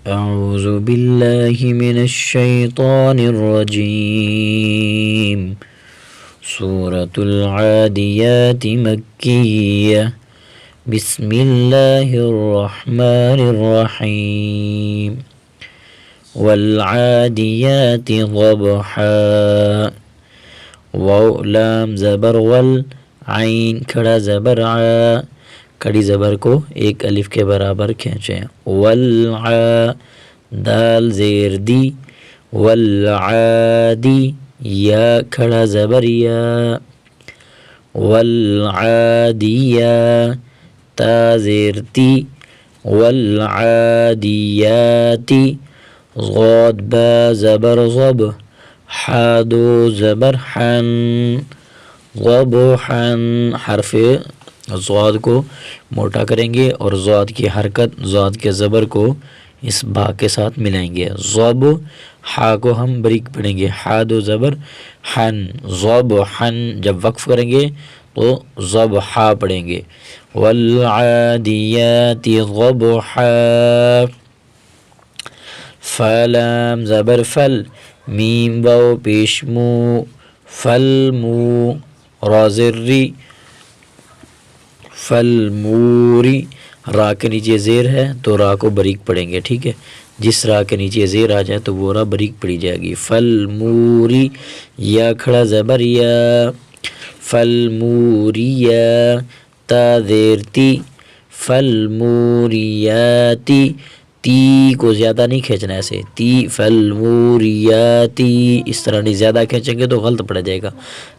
أعوذ بالله من الشيطان الرجيم. سورة العاديات مكية. بسم الله الرحمن الرحيم. والعاديات ضبحا. واو لام زبر ول، عین کھڑا زبر ع، کڑی زبر کو ایک الف کے برابر کھینچیں. والع، دال زیر دی، والعادی، یا کھڑا زبر یا، والعادیہ، تا زیر تی، والعادیاتی، غاد با زبر ضب، حادو زبر حن، ضبحن. حرف ضاد کو موٹا کریں گے اور ضاد کی حرکت ضاد کے زبر کو اس با کے ساتھ ملائیں گے. ضب، حا کو ہم بریک پڑھیں گے، حادو زبر حن، ضبحن. جب وقف کریں گے تو ضبحا پڑھیں گے. والعادیات ضبحا. فلام زبر فل، میم واو پیش مو، فلمو، را زر ری، فلموری. را کے نیچے زیر ہے تو را کو بریک پڑھیں گے، ٹھیک ہے. جس را کے نیچے زیر آ جائے تو وہ را بریک پڑھی جائے گی. فلموری، یا کھڑا زبر یا، فلموریا، تا زیر تی، فلموریاتی. تی کو زیادہ نہیں کھینچنا ایسے، تی فلموریاتی، اس طرح نہیں، زیادہ کھینچیں گے تو غلط پڑ جائے گا.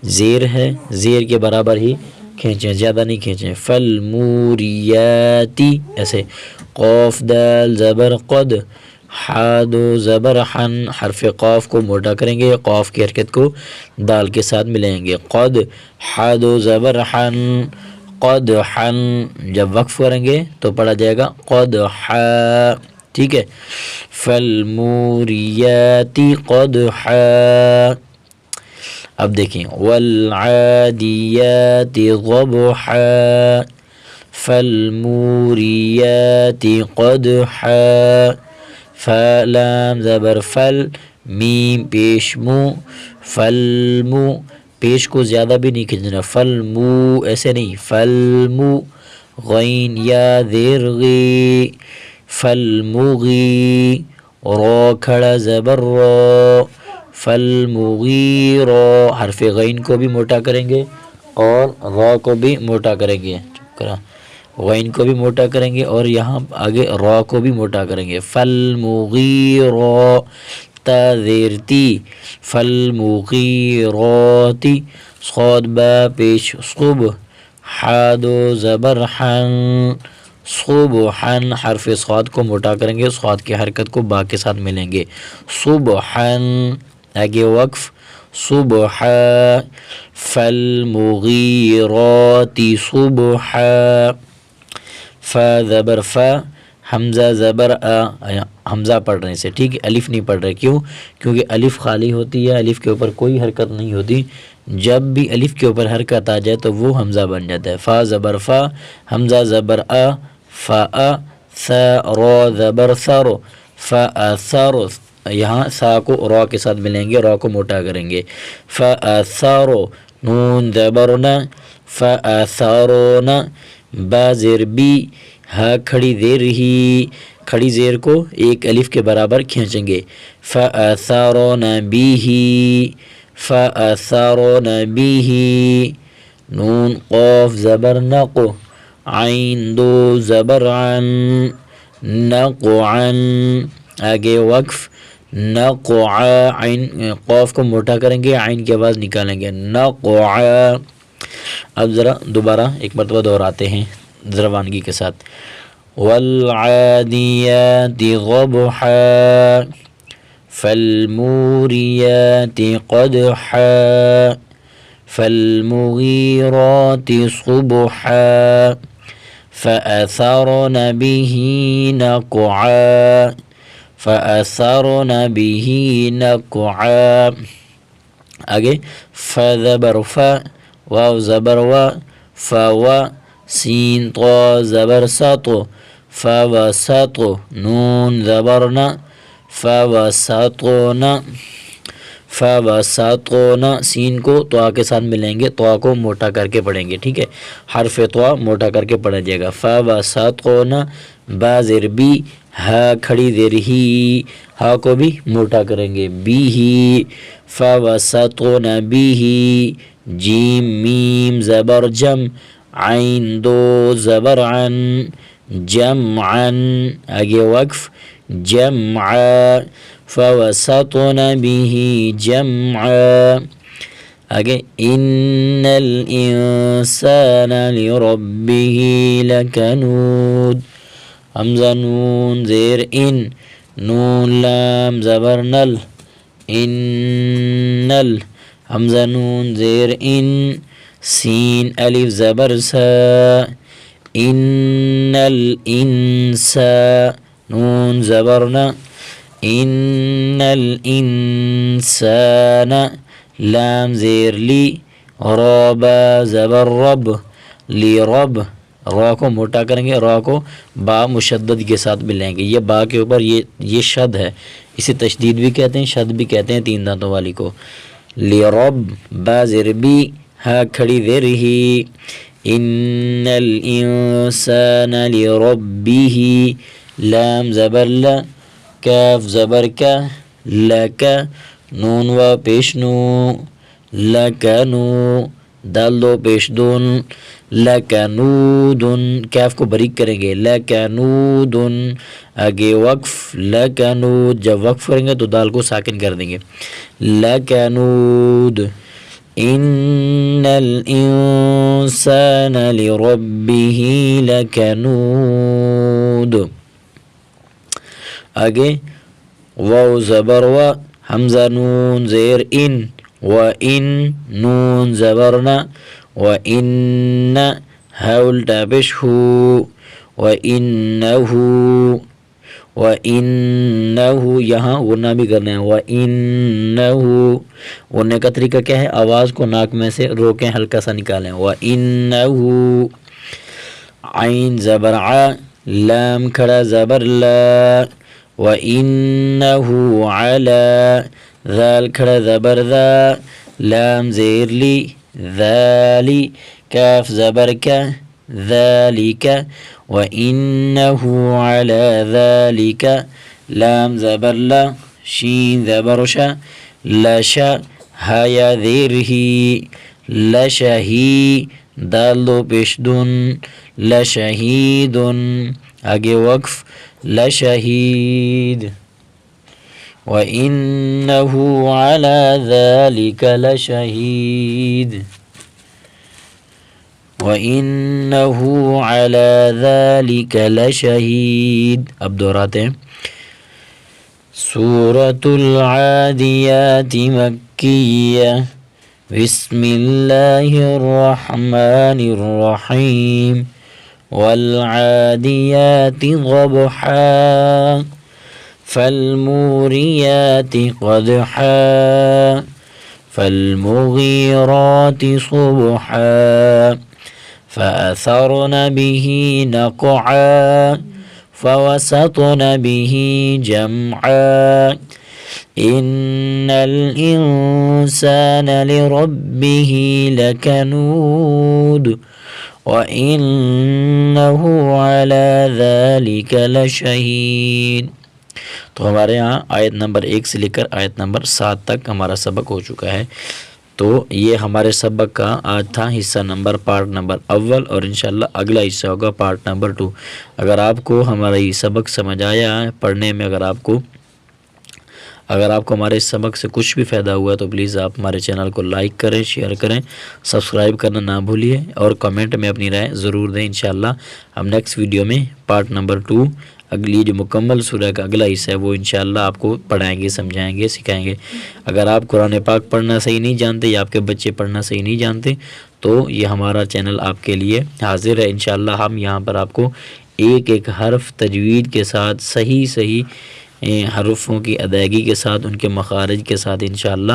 زیر ہے، زیر کے برابر ہی کھینچیں، زیادہ نہیں کھینچیں. فلموریاتی ایسے. قوف دال زبر قد، حادو زبر حن. حرف قاف کو موٹا کریں گے، قاف کی حرکت کو دال کے ساتھ ملائیں گے. قد، حادو زبر حن، قد حن. جب وقف کریں گے تو پڑھا جائے گا قد حا، ٹھیک ہے. فالموریاتی قدحا. اب دیکھیں، والعادیات ضبحا، فالموریات قدحا. فلام زبر فل، میم پیش مو، فلمو. پیش کو زیادہ بھی نہیں کھینچنا، فلمو ایسے نہیں، فلمو. غین یا زیر غی، فلمغی. را کھڑا زبر را، فالمغیرہ. حرف غین کو بھی موٹا کریں گے اور را کو بھی موٹا کریں گے. غین کو بھی موٹا کریں گے اور یہاں آگے را کو بھی موٹا کریں گے. فالمغیرہ، تا زیر تی، فالمغیراتی. صاد با پیش صب، حادو زبر حن، صبحن. حرف صاد کو موٹا کریں گے، صاد کی حرکت کو با کے ساتھ ملیں گے. صبحن. آگے وقف، صبحا. فالمغیرات صبحا. فا زبر فا، حمزہ زبر آ. حمزہ پڑھ رہے ہیں اسے، ٹھیک ہے، الف نہیں پڑھ رہے. کیوں؟ کیونکہ الف خالی ہوتی ہے، الف کے اوپر کوئی حرکت نہیں ہوتی. جب بھی الف کے اوپر حرکت آ جائے تو وہ حمزہ بن جاتا ہے. فا زبر فا، حمزہ زبر آ، فا آ. سا را زبر سر، فا سر. یہاں سا کو را کے ساتھ ملیں گے، را کو موٹا کریں گے. فا سر. نون زبر نا، فا سرون. با زیر بی، ہا کھڑی زیر ہی. کھڑی زیر کو ایک الف کے برابر کھینچیں گے. فَأَثَرْنَ بِهِ، فَأَثَرْنَ بِهِ. نون قاف زبر نق، عین دو زبر عن، نقعا. آگے وقف، نقعا. عین قاف کو موٹا کریں گے، عین کی آواز نکالیں گے، نقعا. اب ذرا دوبارہ ایک مرتبہ دہراتے ہیں زروانگی کے ساتھ. والعادیات ضبحا، فالموریات قدحا، فالمغیرات صبحا، فأثرن به نقعا، فأثرن به نقعا. آگے فا زبر فا، واو زبر وا، فا وا. سین طا زبر سا تو، فوسط نون زبرنا فوسطنا فوسطنا سین کو طوا کے ساتھ ملیں گے، طوا کو موٹا کر کے پڑھیں گے، ٹھیک ہے، حرف طوا موٹا کر کے پڑھا جائے گا۔ فوسطنا با زیر بی، ہا کھڑی زیر ہی، ہا کو بھی موٹا کریں گے، بی ہی فوسطنا بی ہی، جیم میم زبر جم، عین دو زبر عن، جمعا آگے وقف، جمعا فوسطن به جمعا، آگے ان الانسان لربه لکنود، حمزہ نون زیر ان، نون لام زبر نل، انل، حمزہ نون زیر ان، سین الف زبر سا، ان الانسا، نون زبرنا، ان الانسان، لام زیر لی، رابا زبر رب، لی رب، را کو موٹا کریں گے، را کو با مشدد کے ساتھ ملیں گے، یہ با کے اوپر یہ شد ہے، اسے تشدید بھی کہتے ہیں، شد بھی کہتے ہیں تین دانتوں والی کو۔ لی رب با زیر بی، ہا کھڑی زیر ہی، ان الانسان لربه، لام زبر لا، کاف زبر کا، لکا، نون و پیش نو، لکنو، دال دو پیش دون، لکنودن، کاف کو بریک کریں گے، لکنودن، آگے وقف، لکنود، جب وقف کریں گے تو دال کو ساکن کر دیں گے، لکنود، ان الانسان لربه لکنود، آگے واو زبر و، حمزہ نون زیر ان، و ان، نون زبرنا، و ان، ہا الٹا پیش ہو، و انہو، و انہو، یہاں غنہ بھی کرنا ہے، و انہو، غننے کا طریقہ کیا ہے، آواز کو ناک میں سے روکیں، ہلکا سا نکالیں، و انہو، عین زبر ع، لام کھڑا زبر لا، و انہو علی، ذال کھڑا زبر ذا، لام زیر لی، ذالی، کاف زبر کا، ذالک، و انہو علی ذالک، لام زبر لا، شین زبر شا، لشا، ہا یا زیر ہی، لشہی، دال دو پیش دن، لشہیدن، آگے وقف، لشہید، وَإِنَّهُ عَلَى ذَلِكَ لَشَهِيدٌ، وَإِنَّهُ عَلَى ذَلِكَ لَشَهِيدٌ۔ اب دہراتے ہیں، سورة العادیات مکیہ، بسم اللہ الرحمن الرحیم، والعادیات ضبحا، فالموریات قدحا، فالمغیرات صبحا، فأثرن به نقعا، فوسطن به جمعا، إن الإنسان لربه لكنود، وإنه على ذلك لشهيد۔ تو ہمارے یہاں آیت نمبر 1 سے لے کر آیت نمبر 7 تک ہمارا سبق ہو چکا ہے۔ تو یہ ہمارے سبق کا آج تھا حصہ نمبر پارٹ نمبر اول، اور انشاءاللہ اگلا حصہ ہوگا پارٹ نمبر 2۔ اگر آپ کو ہمارا یہ سبق سمجھ آیا ہے پڑھنے میں، اگر آپ کو ہمارے اس سبق سے کچھ بھی فائدہ ہوا ہے تو پلیز آپ ہمارے چینل کو لائک کریں، شیئر کریں، سبسکرائب کرنا نہ بھولیے، اور کمنٹ میں اپنی رائے ضرور دیں۔ انشاءاللہ ہم نیکسٹ ویڈیو میں پارٹ نمبر 2، اگلی جو مکمل سورہ کا اگلا حصہ ہے، وہ انشاءاللہ آپ کو پڑھائیں گے، سمجھائیں گے، سکھائیں گے۔ اگر آپ قرآن پاک پڑھنا صحیح نہیں جانتے یا آپ کے بچے پڑھنا صحیح نہیں جانتے تو یہ ہمارا چینل آپ کے لیے حاضر ہے۔ انشاءاللہ ہم یہاں پر آپ کو ایک ایک حرف تجوید کے ساتھ، صحیح حروفوں کی ادائیگی کے ساتھ، ان کے مخارج کے ساتھ انشاءاللہ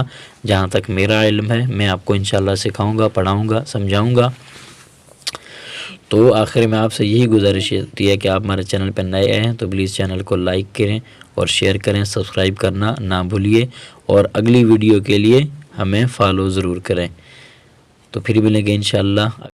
جہاں تک میرا علم ہے میں آپ کو انشاءاللہ سکھاؤں گا، پڑھاؤں گا، سمجھاؤں گا۔ تو آخر میں آپ سے یہی گزارش ہوتی ہے کہ آپ ہمارے چینل پہ نئے آئے ہیں تو پلیز چینل کو لائک کریں اور شیئر کریں، سبسکرائب کرنا نہ بھولیے، اور اگلی ویڈیو کے لیے ہمیں فالو ضرور کریں۔ تو پھر ملیں گے انشاءاللہ۔